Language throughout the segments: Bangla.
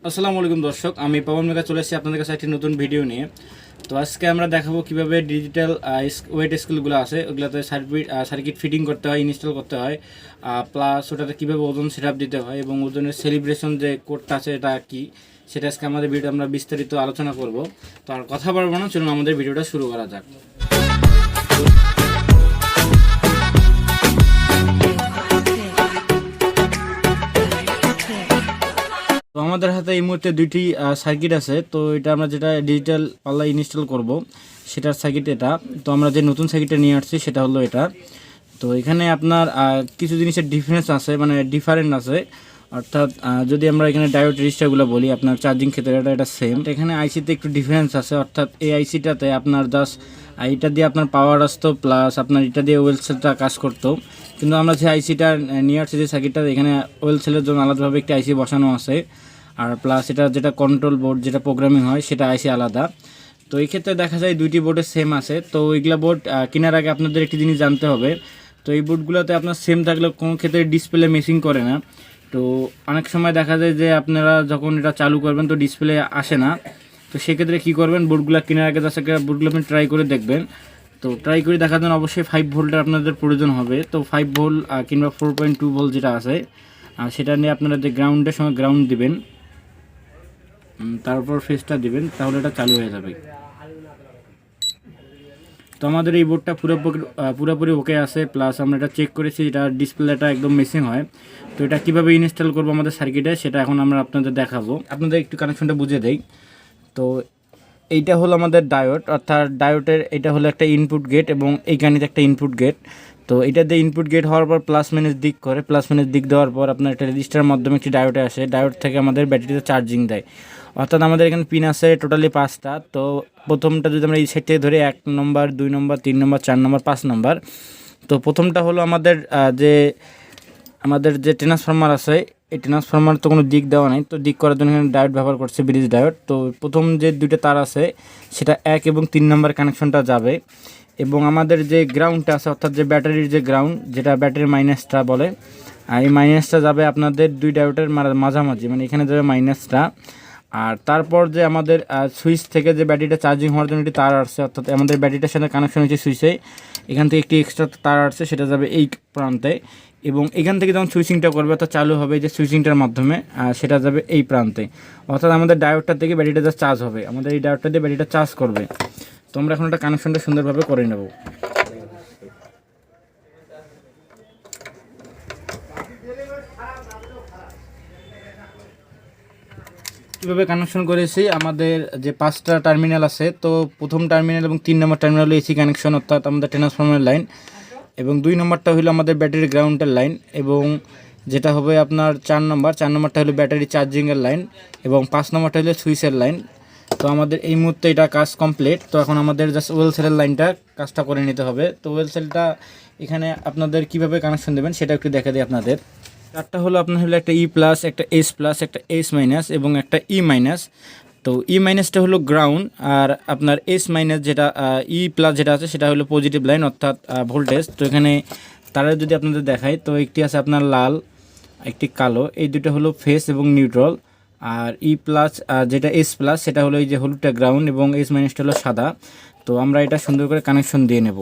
আসসালামু আলাইকুম দর্শক, আমি পবন মেঘা চলে এসেছি আপনাদের কাছে একটি নতুন ভিডিও নিয়ে। তো আজকে আমরা দেখাবো কিভাবে ডিজিটাল ওয়েট স্কেলগুলো আছে ওগুলোতে সার্কিট ফিটিং করতে হয়, ইনস্টল করতে হয়, প্লাস ওটাতে কীভাবে ওজন সেটআপ দিতে হয় এবং ওজনের সেলিব্রেশন যে কোডটা আছে এটা কি, সেটা আজকে আমাদের ভিডিও আমরা বিস্তারিত আলোচনা করব। তো আর কথা বলবো না, চলুন আমাদের ভিডিওটা শুরু করা যাক। তো আমাদের হাতে এই মুহূর্তে দুইটি সার্কিট আছে। তো এটা আমরা যেটা ডিজিটাল পাল্লা ইনস্টল করব সেটার সার্কিট এটা। তো আমরা যে নতুন সার্কিটটা নিয়ে আসছি সেটা হলো এটা। তো এখানে আপনার কিছু জিনিসের ডিফারেন্স আছে, মানে ডিফারেন্ট আছে। অর্থাৎ যদি আমরা এখানে ডায়োড রেজিস্টারগুলো বলি, আপনার চার্জিং ক্ষেত্রে এটা সেম। এখানে আইসিতে একটু ডিফারেন্স আছে, অর্থাৎ এই আইসিটাতে আপনার জাস্ট এটা দিয়ে আপনার পাওয়ার আসতো, প্লাস আপনার এটা দিয়ে ওয়েল সেলটা কাজ করতো। কিন্তু আমরা যে আইসিটা নিয়ে আসছি, যে সার্কিটটা, এখানে ওয়েল সেলের জন্য আলাদাভাবে একটি আইসি বসানো আছে, আর প্লাস এটা যেটা কন্ট্রোল বোর্ড, যেটা প্রোগ্রামিং হয়, সেটা আইসি আলাদা। তো এই ক্ষেত্রে দেখা যায় দুইটি বোর্ডে সেম আছে। তো এইগুলা বোর্ড কেনার আগে আপনাদের একটি জিনিস জানতে হবে। তো এই বোর্ডগুলোতে আপনার সেম থাকলে কোনো ক্ষেত্রে ডিসপ্লে মেসিং করে না। তো অনেক সময় দেখা যায় যে আপনারা যখন এটা চালু করবেন তো ডিসপ্লে আসে না। তো সেক্ষেত্রে কী করবেন, বোর্ডগুলো কেনার আগে জাস্ট বোর্ডগুলো আপনি ট্রাই করে দেখবেন। তো ট্রাই করে দেখার জন্য অবশ্যই 5 ভোল্টের আপনাদের প্রয়োজন হবে। তো 5 ভোল্ট কিংবা 4.2 ভোল্ট যেটা আছে সেটা নিয়ে আপনারা যে গ্রাউন্ডের সঙ্গে গ্রাউন্ড দিবেন, তারপর ফেসটা দিবেন, তাহলে এটা চালু হয়ে যাবে। তো আমাদের এই বোর্ডটা পুরোপুরি ওকে আছে, প্লাস আমরা এটা চেক করেছি, এটা ডিসপ্লেটা একদম মিসিং হয়। তো এটা কীভাবে ইনস্টল করবো আমাদের সার্কিটে সেটা এখন আমরা আপনাদের দেখাবো। আপনাদের একটু কানেকশনটা বুঝিয়ে দেই। তো এইটা হলো আমাদের ডায়োড, অর্থাৎ ডায়োডের এটা হলো একটা ইনপুট গেট এবং এইখানে একটা ইনপুট গেট। তো এটা দিয়ে ইনপুট গেট হওয়ার পর প্লাস মাইনাস দিক করে, প্লাস মাইনাস দিক দেওয়ার পর আপনার একটা রেজিস্টারের মাধ্যমে একটি ডায়োডে আসে, ডায়োড থেকে আমাদের ব্যাটারিতে চার্জিং দেয়। অর্থাৎ আমাদের এখানে পিন আছে টোটালি 5টা। তো প্রথমটা যদি আমরা এই সাইড থেকে ধরে 1 নম্বর, 2 নম্বর, 3 নম্বর, 4 নম্বর, 5 নম্বর। তো প্রথমটা হলো আমাদের যে ট্রান্সফরমার আছে, এই ট্রান্সফরমার তো কোনো দিক দেওয়া নাই, তো দিক করার জন্য এখানে ডায়োড ব্যবহার করছে, ব্রিজ ডায়োড। তো প্রথম যে দুইটা তার আছে সেটা 1 এবং 3 নম্বর কানেকশনটা যাবে। এবং আমাদের যে গ্রাউন্ডটা আছে, অর্থাৎ যে ব্যাটারির যে গ্রাউন্ড, যেটা ব্যাটারির মাইনাসটা বলে, এই মাইনাসটা যাবে আপনাদের দুই ডায়োডের মাঝামাঝি, মানে এখানে যাবে মাইনাসটা। আর তারপর যে আমাদের সুইচ থেকে যে ব্যাটারিটা চার্জিং হওয়ার জন্য একটি তার আসছে, অর্থাৎ আমাদের ব্যাটারিটার সাথে কানেকশন হয়েছে সুইচে, এখান থেকে একটি এক্সট্রা তার আসছে, সেটা যাবে এই প্রান্তে। এবং এখান থেকে যখন সুইচিংটা করবে অর্থাৎ চালু হবে যে সুইচিংটার মাধ্যমে, সেটা যাবে এই প্রান্তে। অর্থাৎ আমাদের ডায়োডটা থেকে ব্যাটারিটা যা চার্জ হবে, আমাদের এই ডায়োডটা দিয়ে ব্যাটারিটা চার্জ করবে। তো আমরা এখন একটা কানেকশনটা সুন্দরভাবে করে নেব। কীভাবে কানেকশন করেছি, আমাদের যে 5টা টার্মিনাল আছে, তো প্রথম টার্মিনাল এবং 3 নম্বর টার্মিনাল হলো এসি কানেকশন, অর্থাৎ আমাদের ট্রান্সফরমার লাইন। এবং 2 নম্বরটা হলো আমাদের ব্যাটারি গ্রাউন্ডের লাইন। এবং যেটা হবে আপনার 4 নম্বরটা হলো ব্যাটারি চার্জিংয়ের লাইন। এবং 5 নম্বরটা হলো সুইচের লাইন। তো আমাদের এই মুহূর্তে এটা কাজ কমপ্লিট। তো এখন আমাদের জাস্ট ওয়েল সেলের লাইনটা কাজটা করে নিতে হবে। তো ওয়েল সেলটা এখানে আপনাদের কিভাবে কানেকশন দেবেন সেটা একটু দেখে দিই আপনাদের। চারটা হলো আপনার হলো একটা ই প্লাস, একটা এস প্লাস, একটা এস মাইনাস এবং একটা ই মাইনাস। তো ই মাইনাসটা হলো গ্রাউন্ড, আর আপনার এস মাইনাস যেটা ই প্লাস যেটা আছে সেটা হলো পজিটিভ লাইন, অর্থাৎ ভোল্টেজ। তো এখানে তারা যদি আপনাদের দেখায়, তো একটি আছে আপনার লাল, একটি কালো, এই দুটো হলো ফেস এবং নিউট্রাল। আর ই প্লাস যেটা এস প্লাস সেটা হলো এই যে হলুদটা গ্রাউন্ড, এবং এস মাইনাসটা হলো সাদা। তো আমরা এটা সুন্দর করে কানেকশন দিয়ে নেব।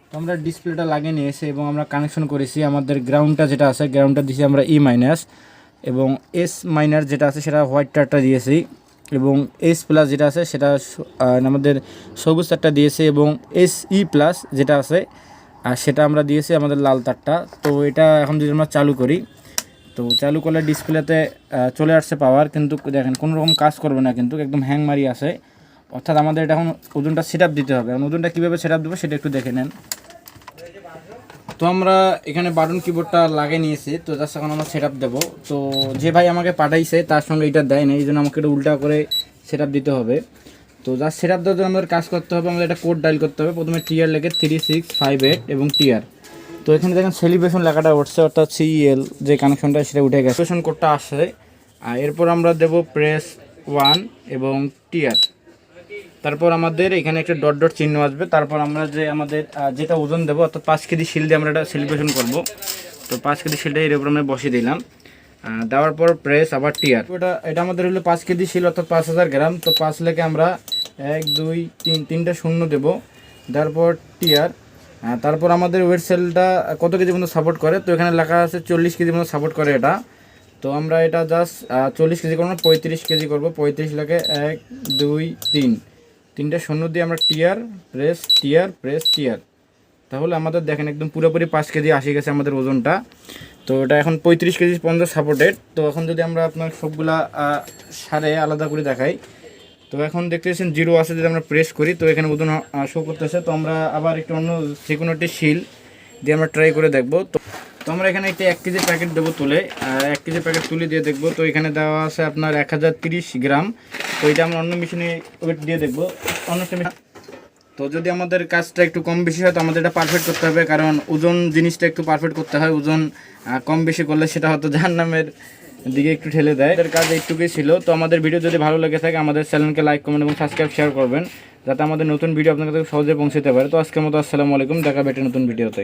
তো আমরা ডিসপ্লেটা লাগিয়ে নিয়েছি এবং আমরা কানেকশন করেছি। আমাদের গ্রাউন্ডটা যেটা আছে, গ্রাউন্ডটা দিয়েছি আমরা ই মাইনাস, এবং এস মাইনাস যেটা আছে সেটা হোয়াইট তারটা দিয়েছি, এবং এস প্লাস যেটা আছে সেটা আমাদের সবুজ তারটা দিয়েছি, এবং এস ই প্লাস যেটা আছে সেটা আমরা দিয়েছি আমাদের লাল তারটা। তো এটা এখন যদি আমরা চালু করি, তো চালু করলে ডিসপ্লেতে চলে আসছে পাওয়ার, কিন্তু দেখেন কোনো রকম কাজ করবে না, কিন্তু একদম হ্যাং মারি আছে। অর্থাৎ আমাদের এটা এখন ওজনটা সেট আপ দিতে হবে। এখন ওজনটা কীভাবে সেট আপ দেবো সেটা একটু দেখে নেন। তো আমরা এখানে বাটন কিবোর্ডটা লাগিয়ে নিয়েছি। তো জাস্ট এখন আমরা সেট আপ দেবো। তো যে ভাই আমাকে পাঠাইছে তার সঙ্গে এটা দেয় না, এই জন্য আমাকে এটা উল্টা করে সেট আপ দিতে হবে। তো জাস্ট সেট আপ দেওয়ার জন্য আমাদের কাজ করতে হবে, আমাদের একটা কোড ডায়াল করতে হবে। প্রথমে টিআর লেখে 3658 এবং টিআর। তো এখানে দেখেন সেলিব্রেশন লেখাটা উঠছে, অর্থাৎ সিএল যে কানেকশনটা সেটা উঠে গেছে, সেলিব্রেশন কোডটা আসছে। আর এরপর আমরা দেবো প্রেস 1 এবং টিআর। তারপর আমাদের এখানে একটা ডট ডট চিহ্ন আসবে। তারপর আমরা যে আমাদের যেটা ওজন দেবো, অর্থাৎ 5 কেজি শিল দিয়ে আমরা এটা সেলিব্রেশন করবো। তো 5 কেজি শিলটা এর উপর আমরা বসিয়ে দিলাম। দেওয়ার পর প্রেস আবার টিয়ার। এটা আমাদের হলো 5 কেজি ছিল, অর্থাৎ 5000 গ্রাম। তো 5 লেখে আমরা 1 2 3 তিনটা শূন্য দেবো, তারপর টিয়ার। তারপর আমাদের ওয়েট সেলটা কত কেজি পর্যন্ত সাপোর্ট করে, তো এখানে লেখা আছে 40 কেজি পর্যন্ত সাপোর্ট করে এটা। তো আমরা এটা জাস্ট 40 কেজি করবো না, 35 কেজি করবো। 35 লেখে 1 2 3 তিনটা শূন্য দিয়ে আমরা টিয়ার প্রেস টিয়ার প্রেস টিয়ার। তাহলে আমাদের দেখেন একদম পুরোপুরি 5 কেজি আসে গেছে আমাদের ওজনটা। তো এটা এখন 35 কেজি পর্যন্ত সাপোর্টেড। তো এখন যদি আমরা আপনার সবগুলা সারে আলাদা করে দেখাই, তো এখন দেখতেছেন 0 আছে, যদি আমরা প্রেস করি তো এখানে ওজন শো করতেছে। তো আমরা আবার একটু অন্য যে কোনো একটি শিল দিয়ে আমরা ট্রাই করে দেখবো। তো আমরা এখানে একটি 1 কেজির প্যাকেট দেবো তুলে, 1 কেজির প্যাকেট তুলে দিয়ে দেখবো। তো এখানে দেওয়া আছে আপনার 1030 গ্রাম। তো এটা আমরা অন্য মেশিনে ওয়েট দিয়ে দেখবো, অন্য তো যদি আমাদের কাজটা একটু কম বেশি হয় তো আমাদের এটা পারফেক্ট করতে হবে, কারণ ওজন জিনিসটা একটু পারফেক্ট করতে হয়। ওজন কম বেশি করলে সেটা হয়তো জাহান্নামের দিকে একটু ঠেলে দেয়। এর কাজ এইটুকুই ছিল। তো আমাদের ভিডিও যদি ভালো লেগে থাকে আমাদের চ্যানেলকে লাইক কমেন্ট এবং সাবস্ক্রাইব শেয়ার করবেন, যাতে আমাদের নতুন ভিডিও আপনার কাছে সহজে পৌঁছতে পারে। তো আজকের মতো আসসালামু আলাইকুম, দেখা বেটে নতুন ভিডিওতে।